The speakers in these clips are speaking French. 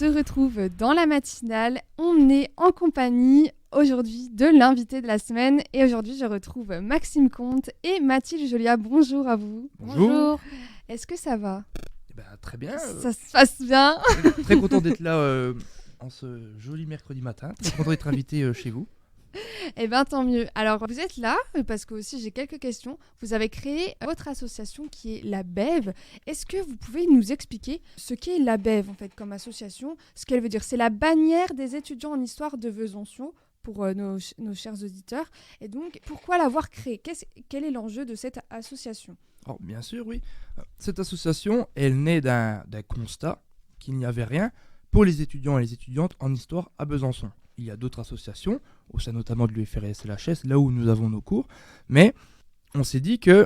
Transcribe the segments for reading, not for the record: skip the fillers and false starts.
se retrouve dans la matinale. On est en compagnie aujourd'hui de l'invité de la semaine. Et aujourd'hui, je retrouve Maxime Comte et Mathilde Jolia. Bonjour à vous. Bonjour. Est-ce que ça va ? Très bien. Ça se passe bien. Très content d'être là en ce joli mercredi matin. Très content d'être invité chez vous. Eh bien, tant mieux. Alors, vous êtes là parce que aussi j'ai quelques questions. Vous avez créé votre association qui est la BEV. Est-ce que vous pouvez nous expliquer ce qu'est la BEV en fait comme association ? Ce qu'elle veut dire, c'est la bannière des étudiants en histoire de Besançon pour nos chers auditeurs. Et donc, pourquoi l'avoir créée ? Quel est l'enjeu de cette association ? Oh, bien sûr, oui. Cette association, elle naît d'un constat qu'il n'y avait rien pour les étudiants et les étudiantes en histoire à Besançon. Il y a d'autres associations, au sein notamment de l'UFRS et l'HS, là où nous avons nos cours, mais on s'est dit que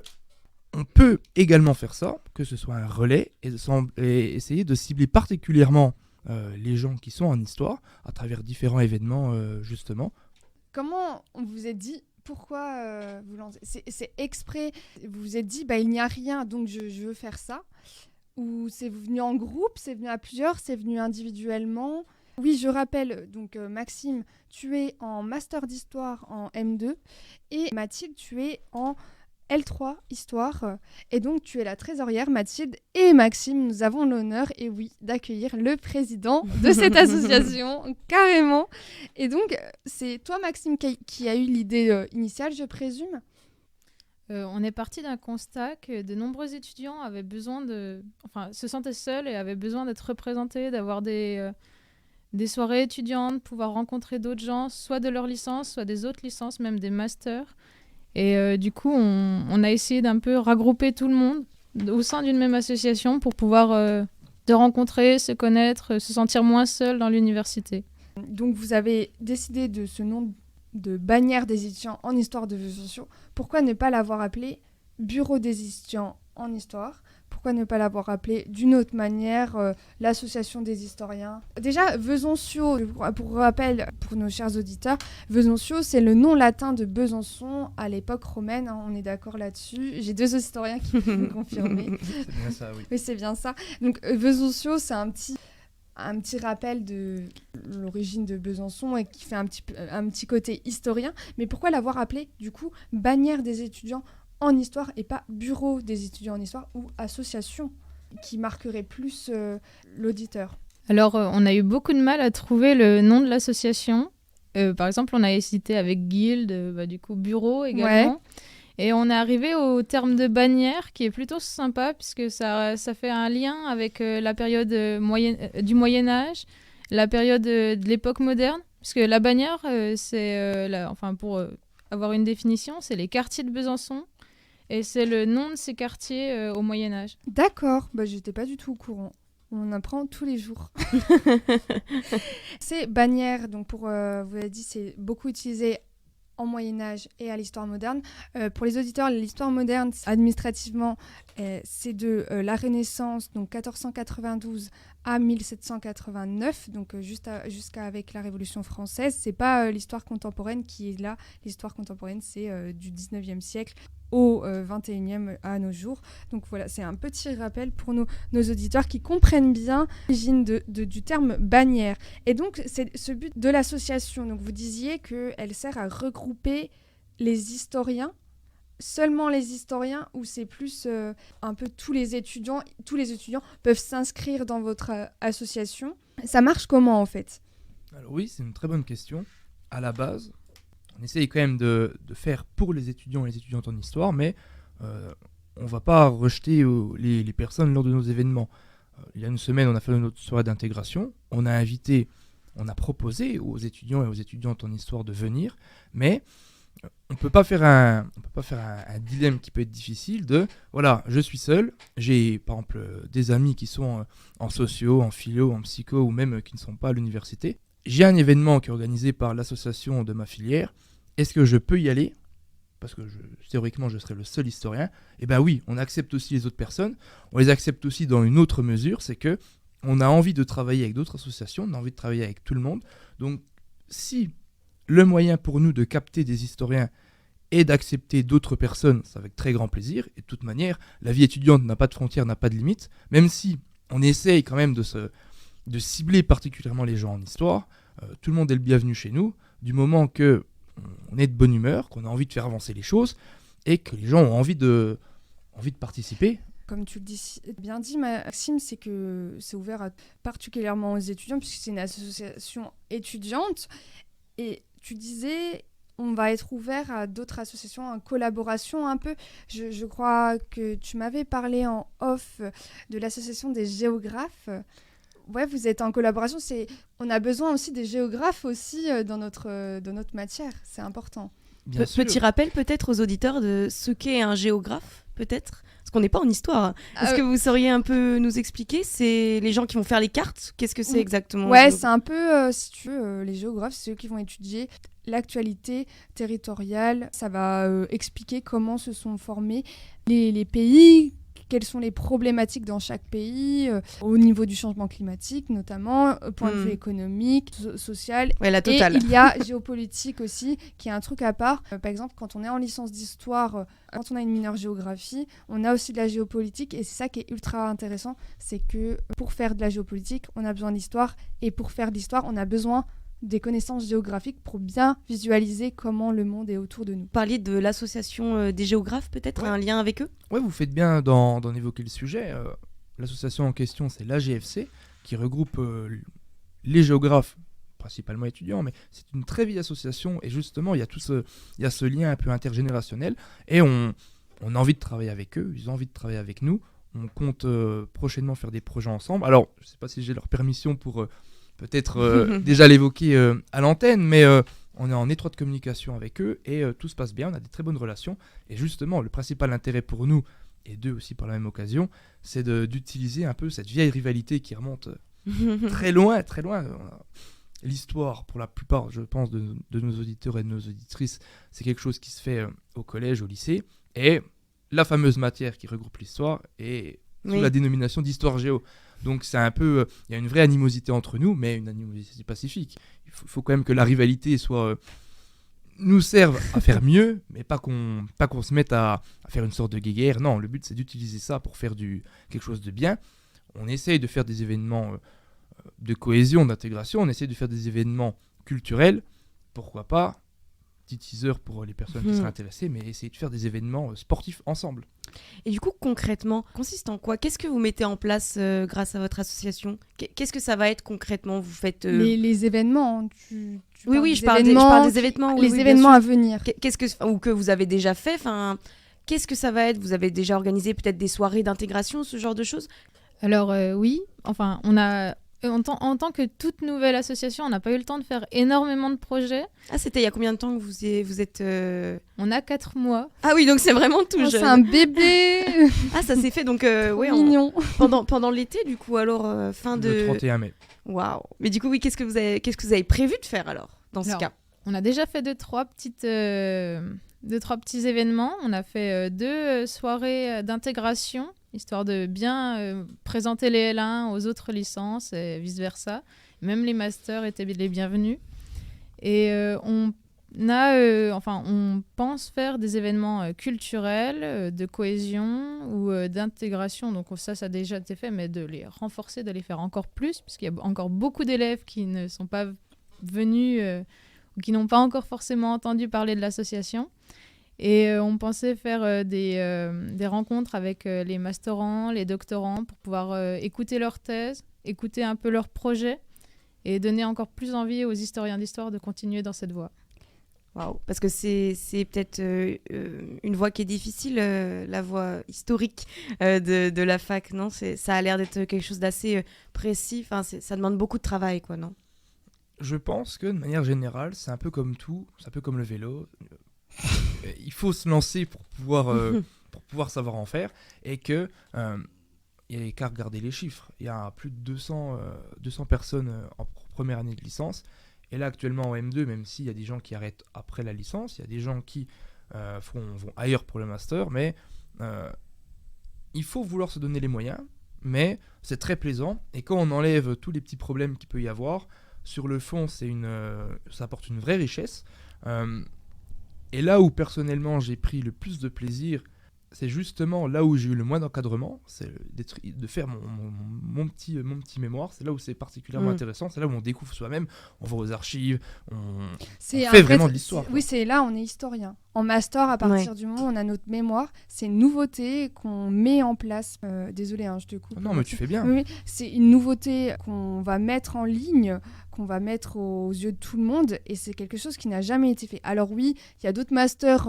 on peut également faire ça, que ce soit un relais, et essayer de cibler particulièrement les gens qui sont en histoire, à travers différents événements, justement. Comment on vous a dit pourquoi vous lancez ? C'est exprès, vous vous êtes dit, il n'y a rien, donc je veux faire ça ? Ou c'est venu en groupe, c'est venu à plusieurs, c'est venu individuellement ? Oui, je rappelle, donc Maxime, tu es en master d'histoire en M2 et Mathilde, tu es en L3 histoire. Et donc, tu es la trésorière, Mathilde et Maxime. Nous avons l'honneur, et oui, d'accueillir le président de cette association, carrément. Et donc, c'est toi, Maxime, qui a eu l'idée initiale, je présume ? On est parti d'un constat que de nombreux étudiants avaient besoin se sentaient seuls et avaient besoin d'être représentés, d'avoir des soirées étudiantes, pouvoir rencontrer d'autres gens, soit de leur licence, soit des autres licences, même des masters. Et du coup, on a essayé d'un peu regrouper tout le monde au sein d'une même association pour pouvoir se rencontrer, se connaître, se sentir moins seul dans l'université. Donc, vous avez décidé de ce nom de bannière des étudiants en histoire de Besançon. Pourquoi ne pas l'avoir appelé Bureau des étudiants en histoire ? Pourquoi ne pas l'avoir appelé d'une autre manière, l'association des historiens ? Déjà, Besançon, pour rappel, pour nos chers auditeurs, Besançon, c'est le nom latin de Besançon à l'époque romaine, hein, on est d'accord là-dessus. J'ai deux historiens qui peuvent me confirmer. C'est bien ça, oui. Oui, c'est bien ça. Donc, Besançon, c'est un petit rappel de l'origine de Besançon et qui fait un petit côté historien. Mais pourquoi l'avoir appelé, du coup, bannière des étudiants en histoire et pas bureau des étudiants en histoire ou association qui marquerait plus l'auditeur ? Alors, on a eu beaucoup de mal à trouver le nom de l'association. Par exemple, on a hésité avec guild, du coup bureau également. Ouais. Et on est arrivé au terme de bannière qui est plutôt sympa puisque ça fait un lien avec la période du Moyen-Âge, la période de l'époque moderne. Puisque la bannière, pour avoir une définition, c'est les quartiers de Besançon. Et c'est le nom de ces quartiers au Moyen-Âge. D'accord, j'étais pas du tout au courant. On apprend tous les jours. Ces bannières, donc vous l'avez dit, c'est beaucoup utilisé en Moyen-Âge et à l'histoire moderne. Pour les auditeurs, l'histoire moderne, administrativement, c'est de la Renaissance, donc 1492 à 1789, donc jusqu'à avec la Révolution française. C'est pas l'histoire contemporaine qui est là. L'histoire contemporaine, c'est du 19e siècle au 21e à nos jours. Donc voilà, c'est un petit rappel pour nos auditeurs qui comprennent bien l'origine du terme bannière. Et donc, c'est ce but de l'association. Donc vous disiez qu'elle sert à regrouper les historiens, seulement les historiens, ou c'est plus un peu tous les étudiants peuvent s'inscrire dans votre association. Ça marche comment en fait ? Alors oui, c'est une très bonne question. À la base, on essaye quand même de faire pour les étudiants et les étudiantes en histoire, mais on ne va pas rejeter les personnes lors de nos événements. Il y a une semaine, on a fait notre soirée d'intégration. On a proposé aux étudiants et aux étudiantes en histoire de venir, mais on ne peut pas faire un dilemme qui peut être difficile de « voilà, je suis seul, j'ai par exemple des amis qui sont en socio, en philo, en psycho ou même qui ne sont pas à l'université. J'ai un événement qui est organisé par l'association de ma filière, est-ce que je peux y aller ? Parce que théoriquement je serai le seul historien. » Eh bien oui, on accepte aussi les autres personnes, on les accepte aussi dans une autre mesure, c'est que on a envie de travailler avec d'autres associations, on a envie de travailler avec tout le monde. Donc si le moyen pour nous de capter des historiens et d'accepter d'autres personnes, c'est avec très grand plaisir. Et de toute manière, la vie étudiante n'a pas de frontières, n'a pas de limites. Même si on essaye quand même de de cibler particulièrement les gens en histoire. Tout le monde est le bienvenu chez nous, du moment que on est de bonne humeur, qu'on a envie de faire avancer les choses et que les gens ont envie de participer. Comme tu le dis bien dit, Maxime, c'est que c'est ouvert particulièrement aux étudiants puisque c'est une association étudiante. Et tu disais, on va être ouvert à d'autres associations en collaboration un peu. Je crois que tu m'avais parlé en off de l'association des géographes. Ouais, vous êtes en collaboration. On a besoin aussi des géographes aussi dans notre matière. C'est important. Bien sûr. Petit rappel peut-être aux auditeurs de ce qu'est un géographe, peut-être, parce qu'on n'est pas en histoire. Est-ce que vous sauriez un peu nous expliquer? C'est les gens qui vont faire les cartes. Qu'est-ce que c'est exactement? Ouais, c'est un peu, si tu veux, les géographes, c'est eux qui vont étudier l'actualité territoriale. Ça va expliquer comment se sont formés les pays, quelles sont les problématiques dans chaque pays, au niveau du changement climatique notamment, au point de vue économique, social. Ouais, la totale. Et il y a géopolitique aussi, qui est un truc à part. Par exemple, quand on est en licence d'histoire, quand on a une mineure géographie, on a aussi de la géopolitique. Et c'est ça qui est ultra intéressant, c'est que pour faire de la géopolitique, on a besoin d'histoire. Et pour faire de l'histoire, on a besoin des connaissances géographiques pour bien visualiser comment le monde est autour de nous. Vous parliez de l'association des géographes, peut-être, un lien avec eux? Ouais, vous faites bien d'en évoquer le sujet. L'association en question, c'est l'AGFC, qui regroupe les géographes, principalement étudiants, mais c'est une très vieille association, et justement, il y a ce lien un peu intergénérationnel, et on a envie de travailler avec eux, ils ont envie de travailler avec nous. On compte prochainement faire des projets ensemble. Alors, je ne sais pas si j'ai leur permission pour... peut-être déjà l'évoquer à l'antenne, mais on est en étroite communication avec eux et tout se passe bien, on a des très bonnes relations. Et justement, le principal intérêt pour nous, et d'eux aussi par la même occasion, c'est d'utiliser un peu cette vieille rivalité qui remonte très loin, très loin. L'histoire, pour la plupart, je pense, de nos auditeurs et de nos auditrices, c'est quelque chose qui se fait au collège, au lycée. Et la fameuse matière qui regroupe l'histoire est sous la dénomination d'histoire géo. Donc c'est un peu, il y a une vraie animosité entre nous, mais une animosité pacifique. Il faut quand même que la rivalité nous serve à faire mieux, mais pas qu'on se mette à faire une sorte de guéguerre. Non, le but c'est d'utiliser ça pour faire quelque chose de bien. On essaye de faire des événements de cohésion, d'intégration, on essaye de faire des événements culturels, pourquoi pas, petit teaser pour les personnes qui seraient intéressées, mais essayer de faire des événements sportifs ensemble. Et du coup, concrètement, consiste en quoi? Qu'est-ce que vous mettez en place grâce à votre association? Qu'est-ce que ça va être concrètement? Vous faites les événements. Oui, je parle des événements. Les événements à venir. Ou que vous avez déjà fait. Qu'est-ce que ça va être? Vous avez déjà organisé peut-être des soirées d'intégration, ce genre de choses? Alors oui, enfin, on a... En tant que toute nouvelle association, on n'a pas eu le temps de faire énormément de projets. Ah, c'était il y a combien de temps que vous êtes... On a 4 mois. Ah oui, donc c'est vraiment tout jeune. C'est un bébé. Ah, ça s'est fait donc mignon. Pendant l'été, du coup, alors fin de... Le 31 mai. Waouh. Mais du coup, oui, qu'est-ce que vous avez prévu de faire alors, dans ce cas? On a déjà fait 2-3 petits événements. On a fait 2 soirées d'intégration, histoire de bien présenter les L1 aux autres licences et vice-versa. Même les masters étaient les bienvenus. Et on pense faire des événements culturels, de cohésion ou d'intégration. Donc ça a déjà été fait, mais de les renforcer, de les faire encore plus, puisqu'il y a encore beaucoup d'élèves qui ne sont pas venus ou qui n'ont pas encore forcément entendu parler de l'association. Et on pensait faire des rencontres avec les masterants, les doctorants, pour pouvoir écouter leurs thèses, écouter un peu leurs projets et donner encore plus envie aux historiens d'histoire de continuer dans cette voie. Waouh, parce que c'est peut-être une voie qui est difficile, la voie historique de la fac, non? Ça a l'air d'être quelque chose d'assez précis, ça demande beaucoup de travail, quoi, non? Je pense que de manière générale, c'est un peu comme tout, c'est un peu comme le vélo. Il faut se lancer pour pouvoir savoir en faire, et que il n'y a qu'à regarder les chiffres. Il y a plus de 200 personnes en première année de licence, et là actuellement en M2, même s'il y a des gens qui arrêtent après la licence, il y a des gens qui vont ailleurs pour le master, mais il faut vouloir se donner les moyens, mais c'est très plaisant, et quand on enlève tous les petits problèmes qu'il peut y avoir, sur le fond ça apporte une vraie richesse. Et là où personnellement j'ai pris le plus de plaisir, c'est justement là où j'ai eu le moins d'encadrement, c'est de faire mon petit mémoire. C'est là où c'est particulièrement intéressant, c'est là où on découvre soi-même, on va aux archives, on fait vraiment de l'histoire. Oui, c'est là on est historien. En master, à partir du moment où on a notre mémoire, c'est une nouveauté qu'on met en place. Désolée, je te coupe. Non, mais tu fais bien. Oui, c'est une nouveauté qu'on va mettre en ligne, qu'on va mettre aux yeux de tout le monde, et c'est quelque chose qui n'a jamais été fait. Alors oui, il y a d'autres masters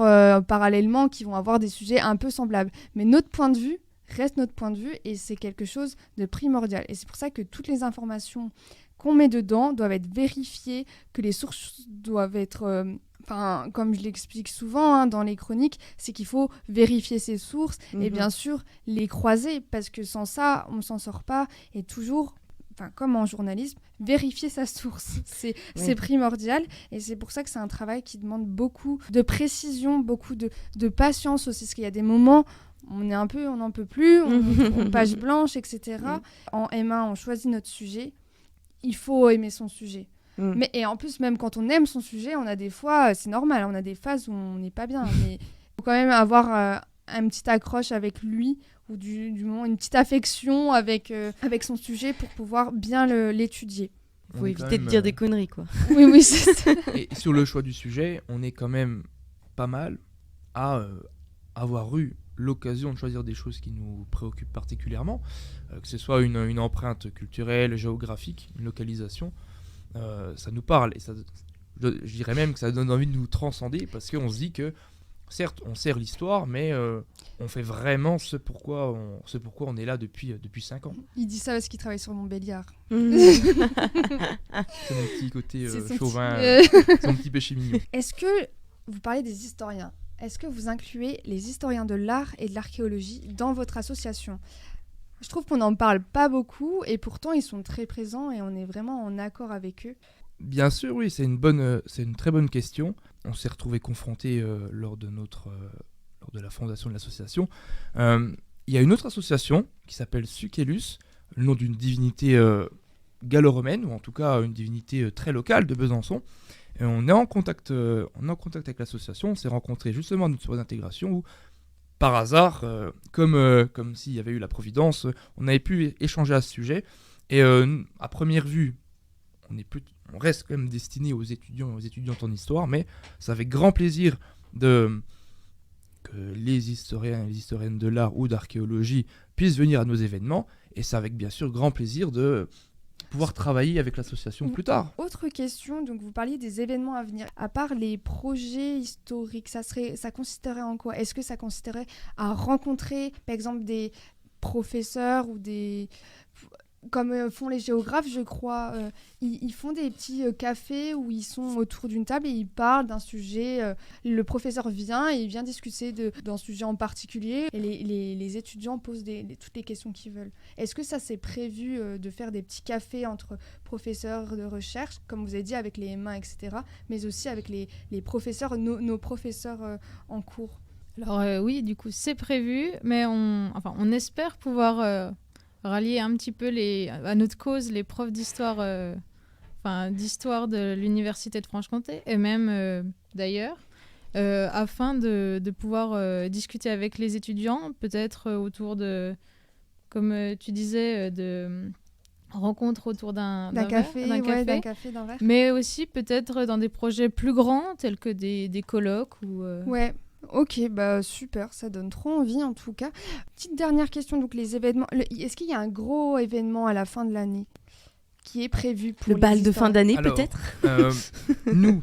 parallèlement qui vont avoir des sujets un peu semblables, mais notre point de vue reste notre point de vue, et c'est quelque chose de primordial. Et c'est pour ça que toutes les informations qu'on met dedans doivent être vérifiées, que les sources doivent être... comme je l'explique souvent dans les chroniques, c'est qu'il faut vérifier ses sources et bien sûr les croiser, parce que sans ça, on ne s'en sort pas. Et toujours, comme en journalisme, vérifier sa source, c'est primordial. Et c'est pour ça que c'est un travail qui demande beaucoup de précision, beaucoup de patience aussi, parce qu'il y a des moments... on n'en peut plus, on page blanche, etc. En M1, on choisit notre sujet. Il faut aimer son sujet. Mais, et en plus, même quand on aime son sujet, on a des fois, c'est normal, on a des phases où on n'est pas bien. Mais il faut quand même avoir un petit accroche avec lui, ou du moment une petite affection avec son sujet pour pouvoir bien l'étudier. Il faut éviter de dire des conneries, quoi. Oui, c'est ça. Et sur le choix du sujet, on est quand même pas mal à avoir eu l'occasion de choisir des choses qui nous préoccupent particulièrement, que ce soit une empreinte culturelle, géographique, une localisation. Ça nous parle, et je dirais même que ça donne envie de nous transcender, parce qu'on se dit que certes on sert l'histoire, mais on fait vraiment ce pourquoi on est là depuis 5 ans. Il dit ça parce qu'il travaille sur Montbéliard. C'est mon petit côté chauvin, son petit péché mignon. Est-ce que vous parlez des historiens, est-ce que vous incluez les historiens de l'art et de l'archéologie dans votre association ? Je trouve qu'on n'en parle pas beaucoup, et pourtant ils sont très présents et on est vraiment en accord avec eux. Bien sûr, oui, c'est une très bonne question. On s'est retrouvés confrontés lors de la fondation de l'association. Il y a une autre association qui s'appelle Sucellus, le nom d'une divinité gallo-romaine, ou en tout cas une divinité très locale de Besançon. Et on est en contact avec l'association. On s'est rencontrés justement à notre soirée d'intégration où, par hasard, comme s'il y avait eu la providence, on avait pu échanger à ce sujet. Et à première vue, on reste quand même destiné aux étudiants et aux étudiantes en histoire, mais c'est avec grand plaisir que les historiens et les historiennes de l'art ou d'archéologie puissent venir à nos événements. Et c'est avec bien sûr grand plaisir de pouvoir travailler avec l'association plus tard. Autre question, donc vous parliez des événements à venir. À part les projets historiques, ça consisterait en quoi ? Est-ce que ça consisterait à rencontrer, par exemple, des professeurs ou des... Comme font les géographes, je crois, ils font des petits cafés où ils sont autour d'une table et ils parlent d'un sujet. Le professeur vient et il vient discuter d'un sujet en particulier, et les étudiants posent toutes les questions qu'ils veulent. Est-ce que ça, c'est prévu de faire des petits cafés entre professeurs de recherche, comme vous avez dit, avec les M1, etc., mais aussi avec les professeurs, nos professeurs en cours ? Alors oui, du coup, c'est prévu, mais on espère pouvoir... rallier un petit peu à notre cause les profs d'histoire, d'histoire de l'université de Franche-Comté, et même d'ailleurs, afin de pouvoir discuter avec les étudiants, peut-être autour de, comme tu disais, de rencontres autour d'un café, d'un verre, mais aussi peut-être dans des projets plus grands, tels que des colloques ou... Ouais. Ok, super, ça donne trop envie en tout cas. Petite dernière question, donc les événements. Est-ce qu'il y a un gros événement à la fin de l'année qui est prévu pour le bal de fin d'année? Alors, peut-être nous,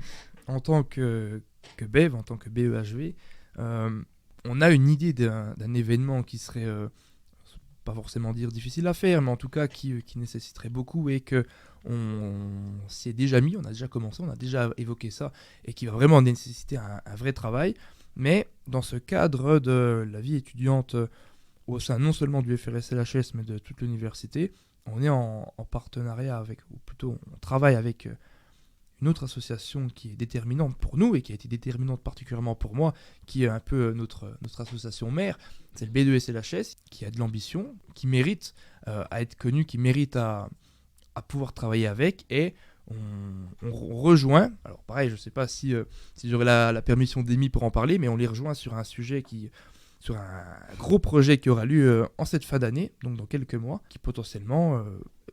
en tant que BEV, en tant que BEHV, on a une idée d'un événement qui serait, pas forcément dire difficile à faire, mais en tout cas qui nécessiterait beaucoup, et que on s'y est déjà mis, on a déjà commencé, on a déjà évoqué ça, et qui va vraiment nécessiter un vrai travail. Mais dans ce cadre de la vie étudiante au sein non seulement du FRS-LHS, mais de toute l'université, on est en partenariat avec, ou plutôt on travaille avec une autre association qui est déterminante pour nous, et qui a été déterminante particulièrement pour moi, qui est un peu notre association mère. C'est le B2SLHS, qui a de l'ambition, qui mérite à être connu, qui mérite à pouvoir travailler avec, et on rejoint, alors pareil, je ne sais pas si j'aurai la permission d'Amy pour en parler, mais on les rejoint sur un sujet qui sur un gros projet qui aura lieu en cette fin d'année, donc dans quelques mois, qui potentiellement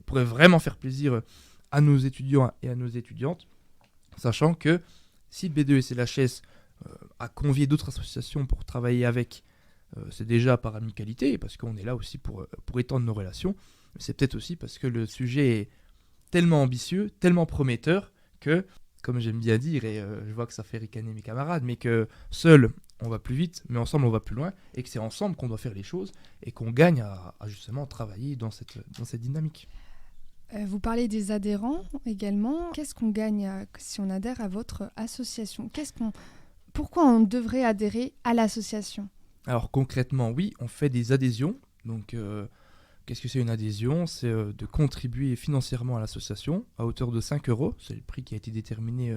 pourrait vraiment faire plaisir à nos étudiants et à nos étudiantes, sachant que si B2S et l'HS a convié d'autres associations pour travailler avec, c'est déjà par amicalité, parce qu'on est là aussi pour étendre nos relations, mais c'est peut-être aussi parce que le sujet est tellement ambitieux, tellement prometteur, que, comme j'aime bien dire, et je vois que ça fait ricaner mes camarades, mais que seul on va plus vite, mais ensemble on va plus loin, et que c'est ensemble qu'on doit faire les choses, et qu'on gagne à justement travailler dans cette dynamique. Vous parlez des adhérents également. Qu'est-ce qu'on gagne si on adhère à votre association ? Pourquoi on devrait adhérer à l'association ? Alors concrètement, oui, on fait des adhésions. Donc, qu'est-ce que c'est une adhésion ? C'est de contribuer financièrement à l'association à hauteur de 5 €. C'est le prix qui a été déterminé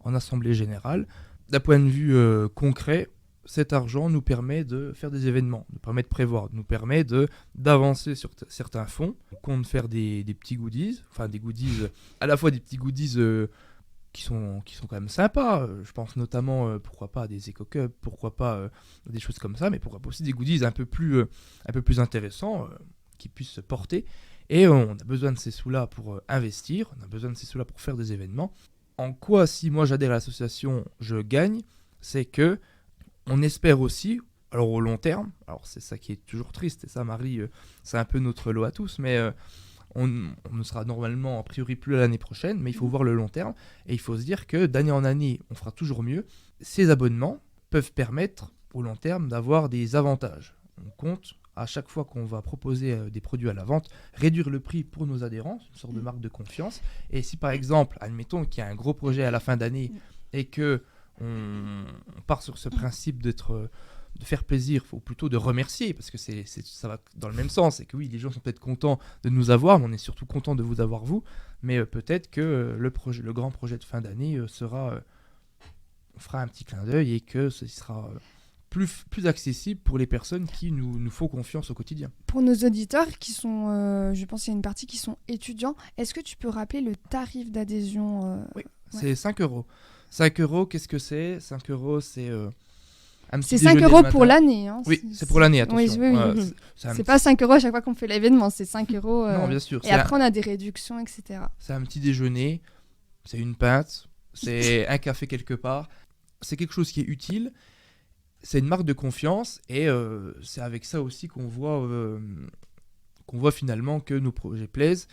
en assemblée générale. D'un point de vue concret, cet argent nous permet de faire des événements, nous permet de prévoir, nous permet d'avancer sur certains fonds. On compte faire des petits goodies, enfin des goodies, à la fois des petits goodies qui sont quand même sympas. Je pense notamment, pourquoi pas, des éco-cups, pourquoi pas des choses comme ça, mais pourquoi pas aussi des goodies un peu plus intéressants qui puissent se porter. Et on a besoin de ces sous-là pour investir, on a besoin de ces sous-là pour faire des événements. En quoi, si moi j'adhère à l'association, je gagne, c'est que on espère aussi, alors au long terme, alors c'est ça qui est toujours triste, et ça Marie, c'est un peu notre lot à tous, mais on ne sera normalement a priori plus l'année prochaine, mais il faut voir le long terme, et il faut se dire que d'année en année, on fera toujours mieux. Ces abonnements peuvent permettre au long terme d'avoir des avantages. On compte, à chaque fois qu'on va proposer des produits à la vente, réduire le prix pour nos adhérents, une sorte de marque de confiance. Et si par exemple, admettons qu'il y a un gros projet à la fin d'année et que on part sur ce principe de faire plaisir, ou plutôt de remercier, parce que ça va dans le même sens, et que oui, les gens sont peut-être contents de nous avoir, mais on est surtout content de vous avoir vous, mais peut-être que le grand projet de fin d'année on fera un petit clin d'œil, et que ce sera plus accessible pour les personnes qui nous font confiance au quotidien. Pour nos auditeurs qui sont, je pense qu'il y a une partie qui sont étudiants, est-ce que tu peux rappeler le tarif d'adhésion Oui, c'est 5 €. 5 €, qu'est-ce que c'est ? 5 € c'est un petit C'est 5 déjeuner € le pour matin. l'année. Hein. Oui, c'est pour l'année, attention. Oui. C'est pas 5 € à chaque fois qu'on fait l'événement, c'est 5 €. Non, bien sûr. Et après, on a des réductions, etc. C'est un petit déjeuner, c'est une pinte, c'est un café quelque part. C'est quelque chose qui est utile, c'est une marque de confiance, et c'est avec ça aussi qu'on voit finalement que nos projets plaisent.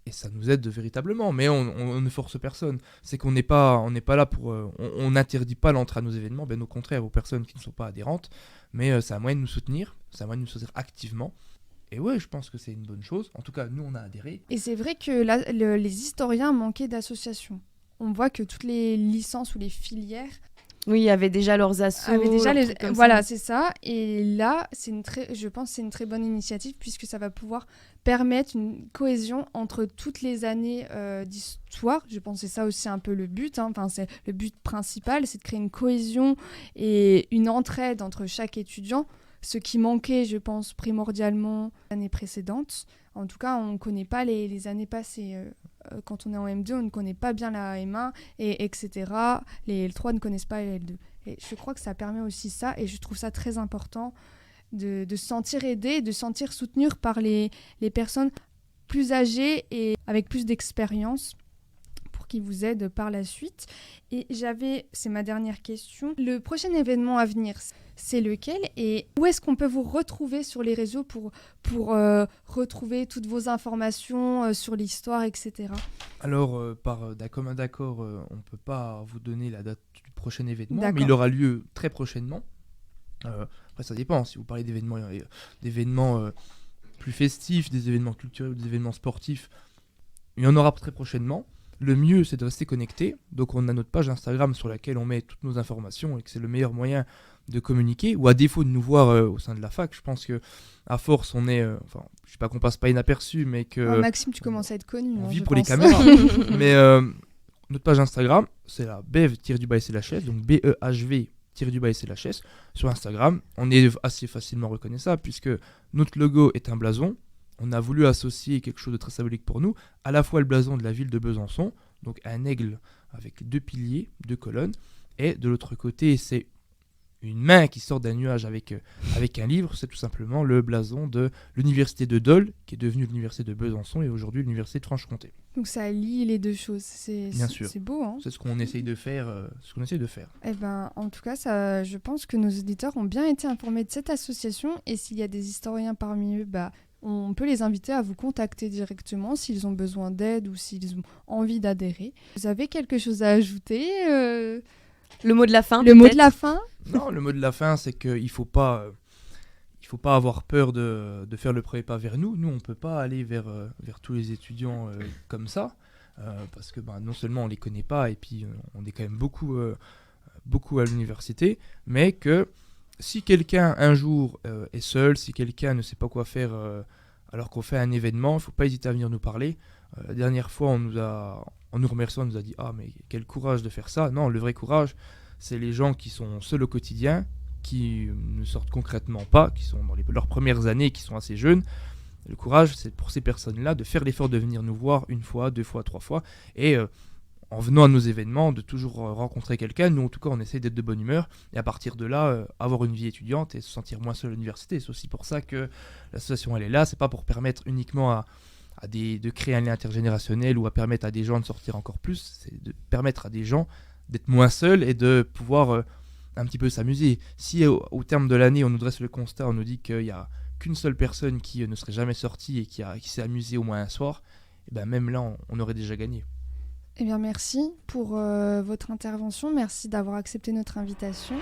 Et ça nous aide véritablement, mais on ne force personne. C'est qu'on n'est pas là pour... on n'interdit pas l'entrée à nos événements, bien au contraire, aux personnes qui ne sont pas adhérentes, mais c'est un moyen de nous soutenir, c'est un moyen de nous soutenir activement. Et ouais, je pense que c'est une bonne chose. En tout cas, nous, on a adhéré. Et c'est vrai que les historiens manquaient d'associations. On voit que toutes les licences ou les filières... Oui, il y avait déjà leurs assos. Voilà, c'est ça. Et là, je pense que c'est une très bonne initiative, puisque ça va pouvoir permettre une cohésion entre toutes les années d'histoire. Je pense que c'est ça aussi un peu le but. Enfin, c'est le but principal, c'est de créer une cohésion et une entraide entre chaque étudiant. Ce qui manquait, je pense, primordialement l'année précédente. En tout cas, on ne connaît pas les années passées. Quand on est en M2, on ne connaît pas bien la M1, etc. Les L3 ne connaissent pas les L2. Et je crois que ça permet aussi ça, et je trouve ça très important de se sentir aidé, de se sentir soutenu par les personnes plus âgées et avec plus d'expérience pour qu'ils vous aident par la suite. Et c'est ma dernière question, le prochain événement à venir, c'est lequel, et où est-ce qu'on peut vous retrouver sur les réseaux pour retrouver toutes vos informations sur l'histoire, etc. Alors, d'un commun d'accord, on ne peut pas vous donner la date du prochain événement, D'accord. mais il aura lieu très prochainement. Après, ça dépend. Si vous parlez d'événements plus festifs, des événements culturels, des événements sportifs, il y en aura très prochainement. Le mieux, c'est de rester connecté. Donc, on a notre page Instagram sur laquelle on met toutes nos informations, et que c'est le meilleur moyen de communiquer, ou à défaut de nous voir au sein de la fac. Je pense que à force, on est... je sais pas qu'on passe pas inaperçu, mais que... Maxime, tu commences à être connu. On hein, vit je pour pense. les caméras. Mais notre page Instagram, c'est la bev-slhs, donc BEHV-slhs. Sur Instagram, on est assez facilement reconnaissable, puisque notre logo est un blason. On a voulu associer quelque chose de très symbolique pour nous, à la fois le blason de la ville de Besançon, donc un aigle avec 2 piliers, 2 colonnes, et de l'autre côté, c'est une main qui sort d'un nuage avec un livre, c'est tout simplement le blason de l'université de Dole, qui est devenue l'université de Besançon et aujourd'hui l'université de Franche-Comté. Donc ça lie les deux choses. Bien sûr. C'est beau, hein. C'est ce qu'on essaye de faire. Eh ben, en tout cas, je pense que nos auditeurs ont bien été informés de cette association et s'il y a des historiens parmi eux, on peut les inviter à vous contacter directement s'ils ont besoin d'aide ou s'ils ont envie d'adhérer. Vous avez quelque chose à ajouter Le mot de la fin. Le mot de la fin? Non, le mot de la fin, c'est qu'il ne faut pas avoir peur de faire le premier pas vers nous. Nous, on ne peut pas aller vers tous les étudiants comme ça, parce que non seulement on ne les connaît pas, et puis on est quand même beaucoup à l'université, mais que si quelqu'un un jour est seul, si quelqu'un ne sait pas quoi faire alors qu'on fait un événement, il ne faut pas hésiter à venir nous parler. La dernière fois, en nous remerciant, on nous a dit « Ah, mais quel courage de faire ça !» Non, le vrai courage, c'est les gens qui sont seuls au quotidien, qui ne sortent concrètement pas, qui sont dans leurs premières années, qui sont assez jeunes. Le courage, c'est pour ces personnes-là de faire l'effort de venir nous voir 1 fois, 2 fois, 3 fois. Et en venant à nos événements, de toujours rencontrer quelqu'un. Nous, en tout cas, on essaie d'être de bonne humeur. Et à partir de là, avoir une vie étudiante et se sentir moins seul à l'université. C'est aussi pour ça que l'association, elle est là. C'est pas pour permettre uniquement de créer un lien intergénérationnel ou à permettre à des gens de sortir encore plus. C'est de permettre à des gens d'être moins seuls et de pouvoir un petit peu s'amuser. Si au terme de l'année, on nous dresse le constat, on nous dit qu'il n'y a qu'une seule personne qui ne serait jamais sortie et qui s'est amusée au moins un soir, et même là, on aurait déjà gagné. Eh bien, merci pour votre intervention. Merci d'avoir accepté notre invitation.